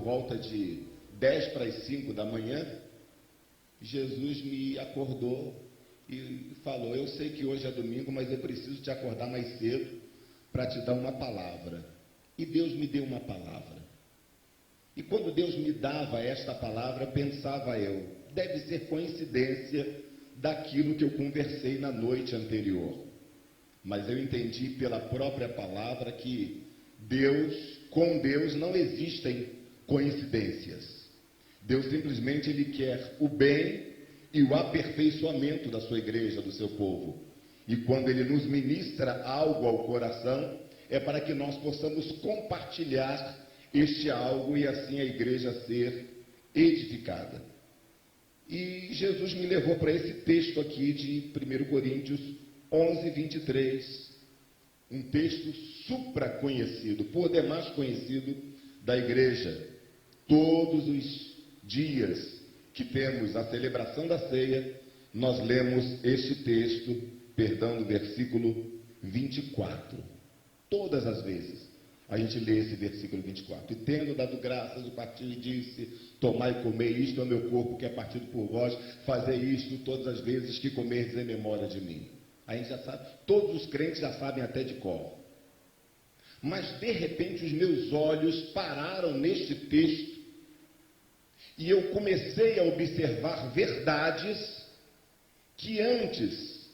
volta de 10 para as 5 da manhã, Jesus me acordou e falou: eu sei que hoje é domingo, mas eu preciso te acordar mais cedo para te dar uma palavra. E Deus me deu uma palavra. E quando Deus me dava esta palavra, pensava eu, deve ser coincidência daquilo que eu conversei na noite anterior. Mas eu entendi pela própria palavra que com Deus não existem coincidências. Deus simplesmente Ele quer o bem e o aperfeiçoamento da sua igreja, do seu povo. E quando Ele nos ministra algo ao coração, é para que nós possamos compartilhar este algo e assim a igreja ser edificada. E Jesus me levou para esse texto aqui de 1 Coríntios 11, 23, um texto supra conhecido, por demais conhecido da igreja. Todos os dias que temos a celebração da ceia, nós lemos este texto, no versículo 24. Todas as vezes a gente lê esse versículo 24. E tendo dado graças, o partiu e disse: tomai e comei, isto é o meu corpo que é partido por vós, fazei isto todas as vezes que comerdes em memória de mim. A gente já sabe, todos os crentes já sabem até de cor. Mas de repente os meus olhos pararam neste texto e eu comecei a observar verdades que antes,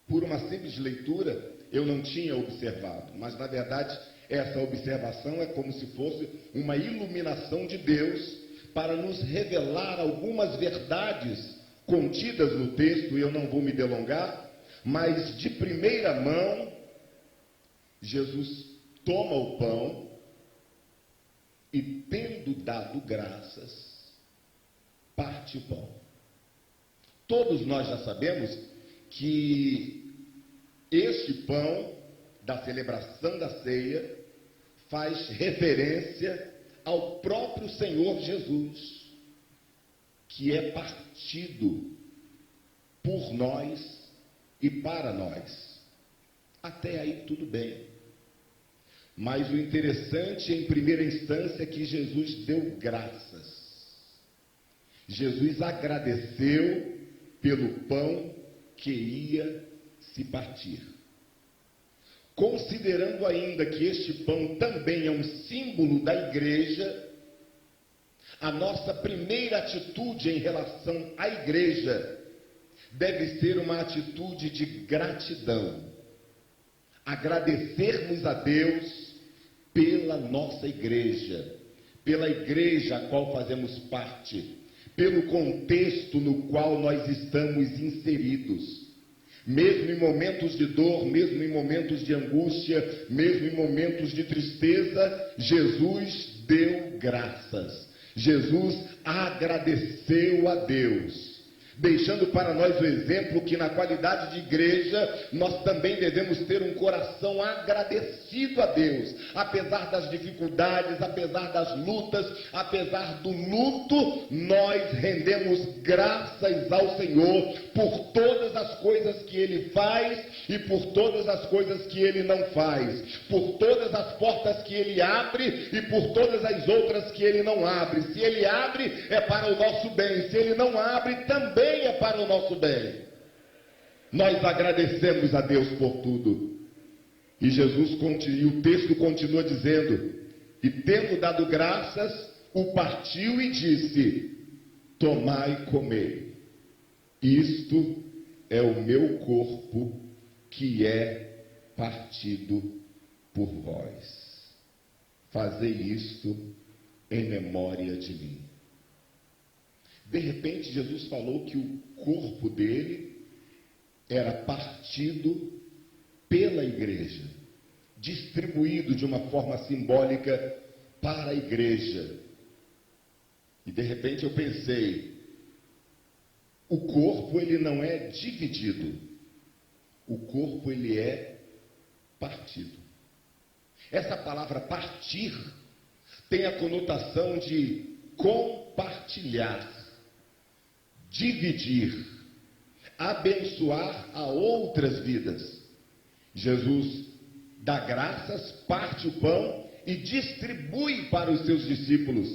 por uma simples leitura, eu não tinha observado. Mas na verdade essa observação é como se fosse uma iluminação de Deus para nos revelar algumas verdades contidas no texto. E eu não vou me delongar, mas de primeira mão, Jesus toma o pão e, tendo dado graças, parte o pão. Todos nós já sabemos que este pão da celebração da ceia faz referência ao próprio Senhor Jesus, que é partido por nós e para nós. Até aí tudo bem. Mas o interessante em primeira instância é que Jesus deu graças. Jesus agradeceu pelo pão que ia se partir. Considerando ainda que este pão também é um símbolo da igreja, a nossa primeira atitude em relação à igreja deve ser uma atitude de gratidão. Agradecermos a Deus pela nossa igreja, pela igreja a qual fazemos parte, pelo contexto no qual nós estamos inseridos. Mesmo em momentos de dor, mesmo em momentos de angústia, mesmo em momentos de tristeza, Jesus deu graças. Jesus agradeceu a Deus, deixando para nós o exemplo que na qualidade de igreja, nós também devemos ter um coração agradecido a Deus, apesar das dificuldades, apesar das lutas, apesar do luto, nós rendemos graças ao Senhor por todas as coisas que Ele faz e por todas as coisas que Ele não faz, por todas as portas que Ele abre e por todas as outras que Ele não abre. Se Ele abre, é para o nosso bem; se Ele não abre, também é para o nosso bem. Nós agradecemos a Deus por tudo. E o texto continua dizendo: e tendo dado graças, o partiu e disse: tomai e comei, isto é o meu corpo que é partido por vós. Fazei isto em memória de mim. De repente, Jesus falou que o corpo dele era partido pela igreja, distribuído de uma forma simbólica para a igreja. E de repente eu pensei, o corpo ele não é dividido, o corpo ele é partido. Essa palavra partir tem a conotação de compartilhar, dividir, abençoar a outras vidas. Jesus dá graças, parte o pão e distribui para os seus discípulos.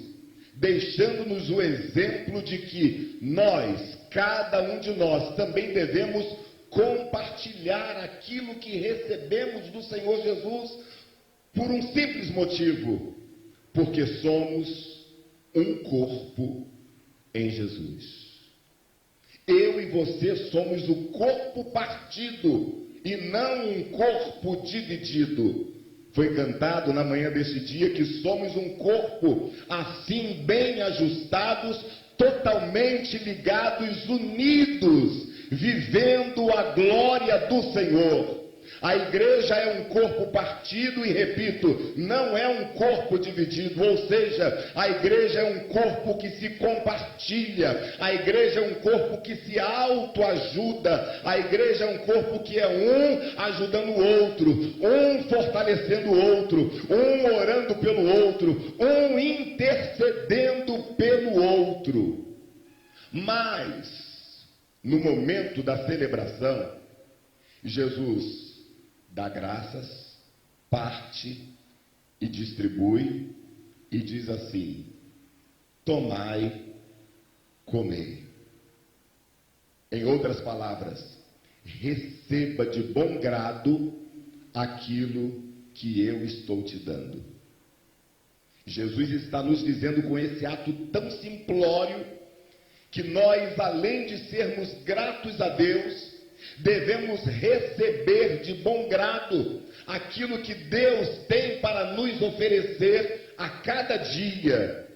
deixando-nos o exemplo de que nós, cada um de nós, também devemos compartilhar aquilo que recebemos do Senhor Jesus por um simples motivo, porque somos um corpo em Jesus. Eu e você somos o corpo partido e não um corpo dividido. Foi cantado na manhã deste dia que somos um corpo assim bem ajustados, totalmente ligados, unidos, vivendo a glória do Senhor. A igreja é um corpo partido e, repito, não é um corpo dividido, ou seja, a igreja é um corpo que se compartilha, a igreja é um corpo que se autoajuda, a igreja é um corpo que é um ajudando o outro, um fortalecendo o outro, um orando pelo outro, um intercedendo pelo outro. Mas, no momento da celebração, Jesus dá graças, parte e distribui e diz assim: tomai, comei. Em outras palavras, receba de bom grado aquilo que eu estou te dando. Jesus está nos dizendo com esse ato tão simplório que nós, além de sermos gratos a Deus, devemos receber de bom grado aquilo que Deus tem para nos oferecer a cada dia.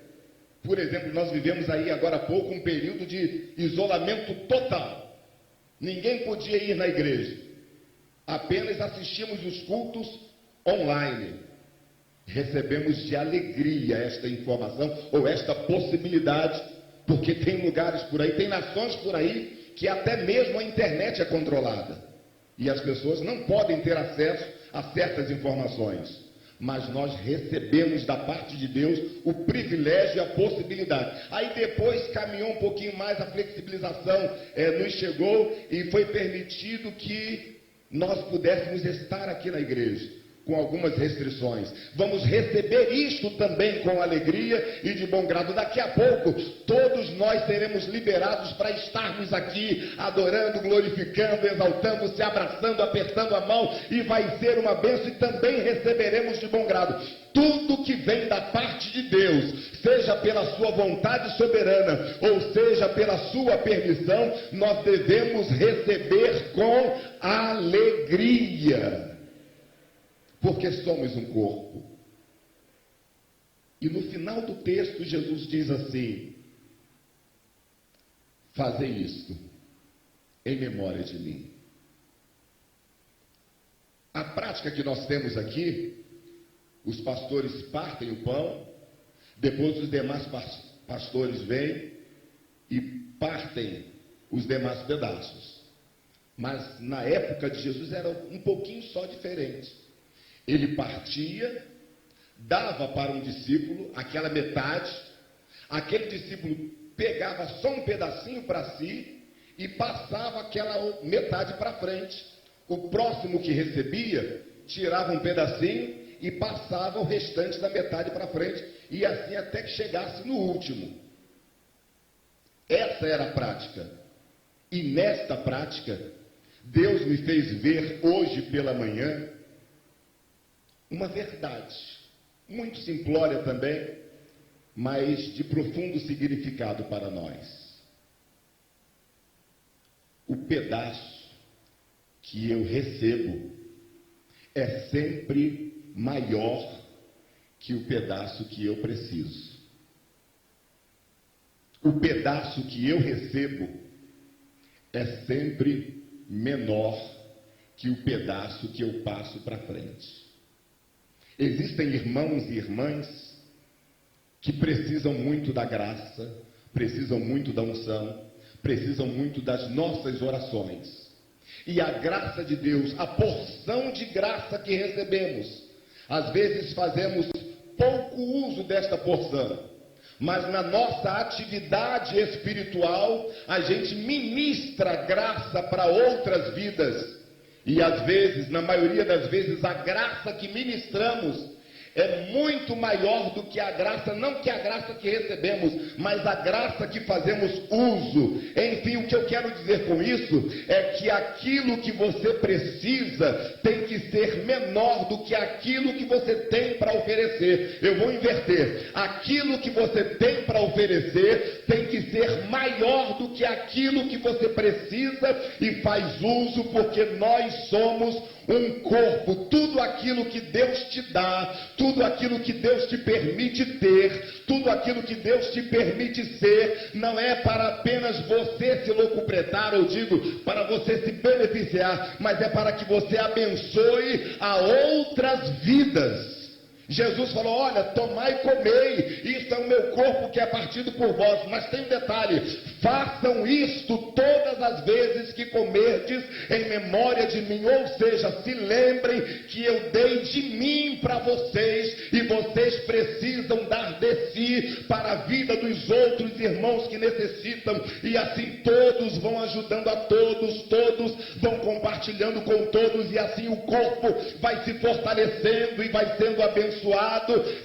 Por exemplo, nós vivemos aí agora há pouco um período de isolamento total. Ninguém podia ir na igreja. Apenas assistimos os cultos online. Recebemos de alegria esta informação ou esta possibilidade, porque tem lugares por aí, tem nações por aí que até mesmo a internet é controlada. E as pessoas não podem ter acesso a certas informações. Mas nós recebemos da parte de Deus o privilégio e a possibilidade. Aí depois caminhou um pouquinho mais, a flexibilização nos chegou e foi permitido que nós pudéssemos estar aqui na igreja, com algumas restrições. Vamos receber isto também com alegria e de bom grado. Daqui a pouco, todos nós seremos liberados para estarmos aqui, adorando, glorificando, exaltando, se abraçando, apertando a mão, e vai ser uma bênção, e também receberemos de bom grado. Tudo que vem da parte de Deus, seja pela sua vontade soberana, ou seja pela sua permissão, nós devemos receber com alegria. Porque somos um corpo. E no final do texto, Jesus diz assim: fazei isto em memória de mim. A prática que nós temos aqui, os pastores partem o pão, depois os demais pastores vêm e partem os demais pedaços. Mas na época de Jesus era um pouquinho só diferente. Ele partia, dava para um discípulo aquela metade, aquele discípulo pegava só um pedacinho para si e passava aquela metade para frente. O próximo que recebia tirava um pedacinho e passava o restante da metade para frente, e assim até que chegasse no último. Essa era a prática. E nesta prática, Deus me fez ver hoje pela manhã uma verdade, muito simplória também, mas de profundo significado para nós. O pedaço que eu recebo é sempre maior que o pedaço que eu preciso. O pedaço que eu recebo é sempre menor que o pedaço que eu passo para frente. Existem irmãos e irmãs que precisam muito da graça, precisam muito da unção, precisam muito das nossas orações. E a graça de Deus, a porção de graça que recebemos, às vezes fazemos pouco uso desta porção, mas na nossa atividade espiritual, a gente ministra graça para outras vidas. E às vezes, na maioria das vezes, a graça que ministramos é muito maior do que a graça, não que a graça que recebemos, mas a graça que fazemos uso. Enfim, o que eu quero dizer com isso é que aquilo que você precisa tem que ser menor do que aquilo que você tem para oferecer. Eu vou inverter. Aquilo que você tem para oferecer tem que ser maior do que aquilo que você precisa e faz uso, porque nós somos um corpo. Tudo aquilo que Deus te dá, tudo aquilo que Deus te permite ter, tudo aquilo que Deus te permite ser, não é para apenas você se locupletar, eu digo, para você se beneficiar, mas é para que você abençoe a outras vidas. Jesus falou: olha, tomai e comei, isto é o meu corpo que é partido por vós. Mas tem um detalhe: façam isto todas as vezes que comerdes em memória de mim. Ou seja, se lembrem que eu dei de mim para vocês, e vocês precisam dar de si para a vida dos outros irmãos que necessitam, e assim todos vão ajudando a todos, todos vão compartilhando com todos, e assim o corpo vai se fortalecendo e vai sendo abençoado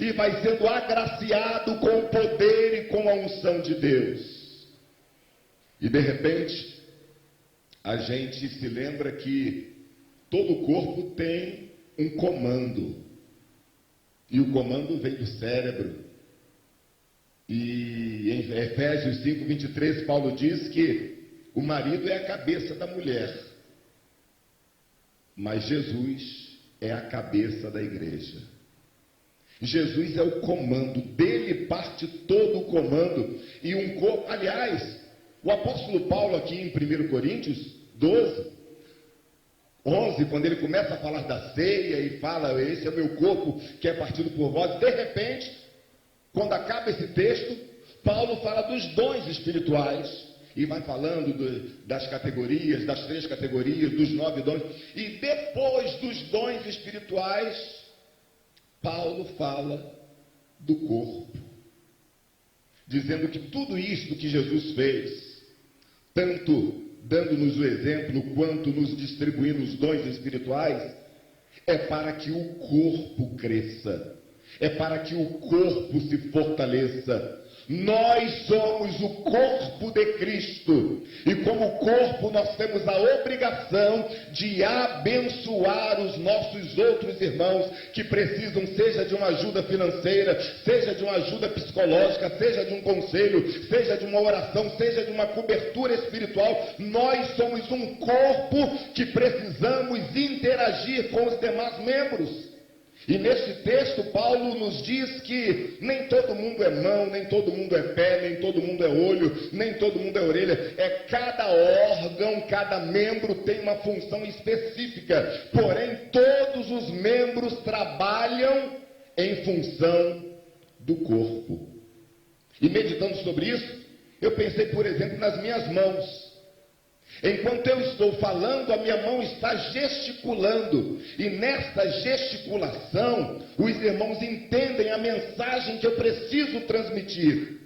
e vai sendo agraciado com o poder e com a unção de Deus. E de repente a gente se lembra que todo o corpo tem um comando, e o comando vem do cérebro. E em Efésios 5:23 Paulo diz que o marido é a cabeça da mulher, mas Jesus é a cabeça da igreja. Jesus é o comando, dele parte todo o comando. E um corpo, aliás, o apóstolo Paulo aqui em 1 Coríntios 11, quando ele começa a falar da ceia e fala: esse é o meu corpo que é partido por vós, de repente, quando acaba esse texto, Paulo fala dos dons espirituais, e vai falando das categorias, das 3 categorias, dos 9 dons, e depois dos dons espirituais, Paulo fala do corpo, dizendo que tudo isto que Jesus fez, tanto dando-nos o exemplo, quanto nos distribuindo os dons espirituais, é para que o corpo cresça, é para que o corpo se fortaleça. Nós somos o corpo de Cristo, e como corpo nós temos a obrigação de abençoar os nossos outros irmãos que precisam, seja de uma ajuda financeira, seja de uma ajuda psicológica, seja de um conselho, seja de uma oração, seja de uma cobertura espiritual. Nós somos um corpo que precisamos interagir com os demais membros. E nesse texto Paulo nos diz que nem todo mundo é mão, nem todo mundo é pé, nem todo mundo é olho, nem todo mundo é orelha. É cada órgão, cada membro tem uma função específica, porém todos os membros trabalham em função do corpo. E meditando sobre isso, eu pensei, por exemplo, nas minhas mãos. Enquanto eu estou falando, a minha mão está gesticulando, e nesta gesticulação, os irmãos entendem a mensagem que eu preciso transmitir.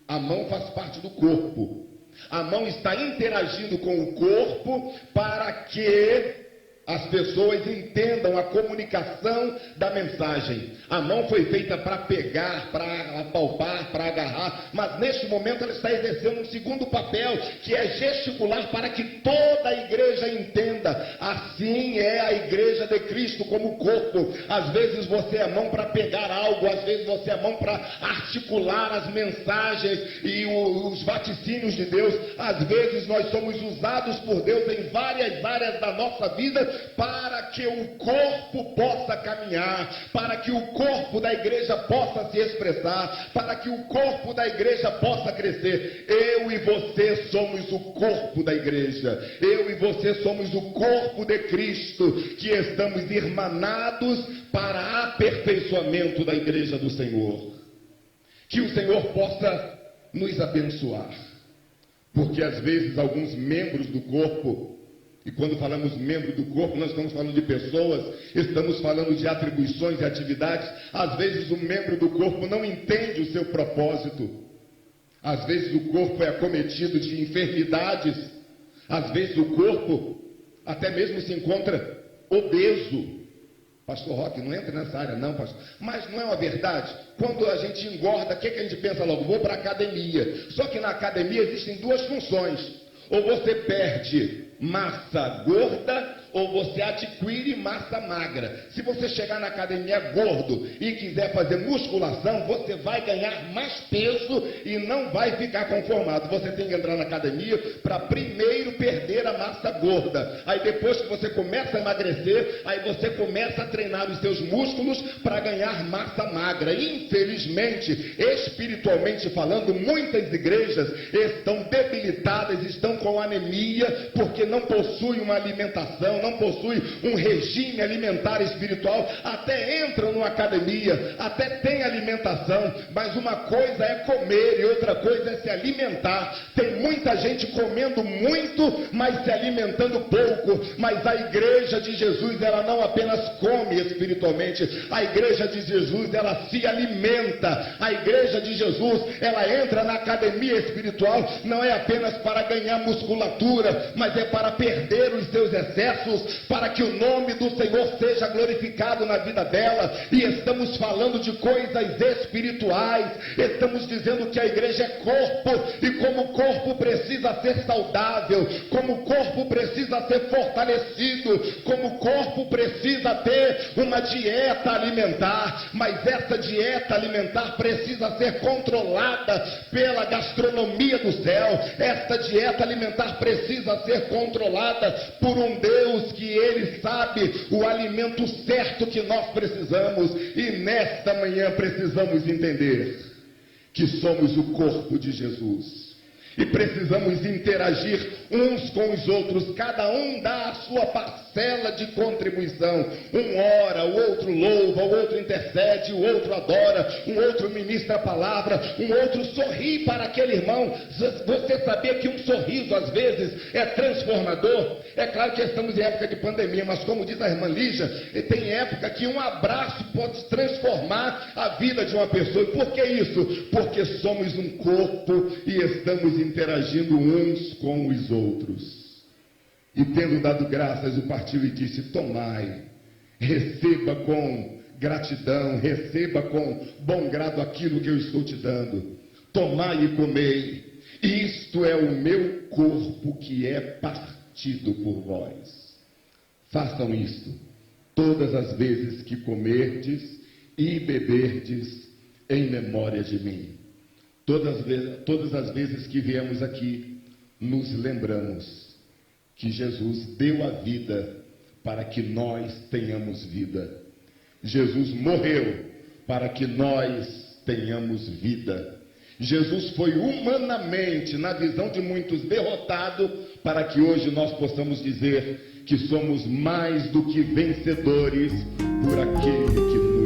A mão faz parte do corpo, a mão está interagindo com o corpo para que as pessoas entendam a comunicação da mensagem. A mão foi feita para pegar, para apalpar, para agarrar, mas neste momento ela está exercendo um segundo papel, que é gesticular para que toda a igreja entenda. Assim é a igreja de Cristo como corpo. Às vezes você é a mão para pegar algo, às vezes você é a mão para articular as mensagens e os vaticínios de Deus. Às vezes nós somos usados por Deus em várias áreas da nossa vida, para que o corpo possa caminhar, para que o corpo da igreja possa se expressar, para que o corpo da igreja possa crescer. Eu e você somos o corpo da igreja, eu e você somos o corpo de Cristo, que estamos irmanados para aperfeiçoamento da igreja do Senhor. Que o Senhor possa nos abençoar, porque às vezes alguns membros do corpo, e quando falamos membro do corpo, nós estamos falando de pessoas, estamos falando de atribuições e atividades. Às vezes o membro do corpo não entende o seu propósito. Às vezes o corpo é acometido de enfermidades. Às vezes o corpo até mesmo se encontra obeso. Pastor Roque, não entra nessa área não, pastor. Mas não é uma verdade? Quando a gente engorda, o que a gente pensa logo? Vou para a academia. Só que na academia existem duas funções. Ou você perde massa gorda, ou você adquire massa magra. Se você chegar na academia gordo e quiser fazer musculação, você vai ganhar mais peso e não vai ficar conformado. Você tem que entrar na academia para primeiro perder a massa gorda. Aí depois que você começa a emagrecer, aí você começa a treinar os seus músculos para ganhar massa magra. Infelizmente, espiritualmente falando, muitas igrejas estão debilitadas, estão com anemia, porque não possuem uma alimentação, não possuem um regime alimentar espiritual, até entram numa academia, até tem alimentação, mas uma coisa é comer e outra coisa é se alimentar. Tem muita gente comendo muito, mas se alimentando pouco. Mas a igreja de Jesus, ela não apenas come espiritualmente, a igreja de Jesus, ela se alimenta. A igreja de Jesus, ela entra na academia espiritual, não é apenas para ganhar musculatura, mas é para perder os seus excessos, para que o nome do Senhor seja glorificado na vida dela. E estamos falando de coisas espirituais, estamos dizendo que a igreja é corpo, e como o corpo precisa ser saudável, como o corpo precisa ser fortalecido, como o corpo precisa ter uma dieta alimentar, mas essa dieta alimentar precisa ser controlada pela gastronomia do céu. Esta dieta alimentar precisa ser controlada por um Deus que Ele sabe o alimento certo que nós precisamos. E nesta manhã precisamos entender que somos o corpo de Jesus e precisamos interagir uns com os outros. Cada um dá a sua parcela de contribuição. Um ora, o outro louva, o outro intercede, o outro adora, um outro ministra a palavra, um outro sorri para aquele irmão. Você sabia que um sorriso às vezes é transformador? É claro que estamos em época de pandemia, mas como diz a irmã Lígia, tem época que um abraço pode transformar a vida de uma pessoa. E por que isso? Porque somos um corpo e estamos interagindo uns com os outros. E tendo dado graças, o partiu e disse: tomai, receba com gratidão, receba com bom grado aquilo que eu estou te dando. Tomai e comei, isto é o meu corpo que é partido por vós. Façam isto todas as vezes que comerdes e beberdes em memória de mim. Todas as vezes que viemos aqui, nos lembramos que Jesus deu a vida para que nós tenhamos vida. Jesus morreu para que nós tenhamos vida. Jesus foi humanamente, na visão de muitos, derrotado para que hoje nós possamos dizer que somos mais do que vencedores por aquele que nos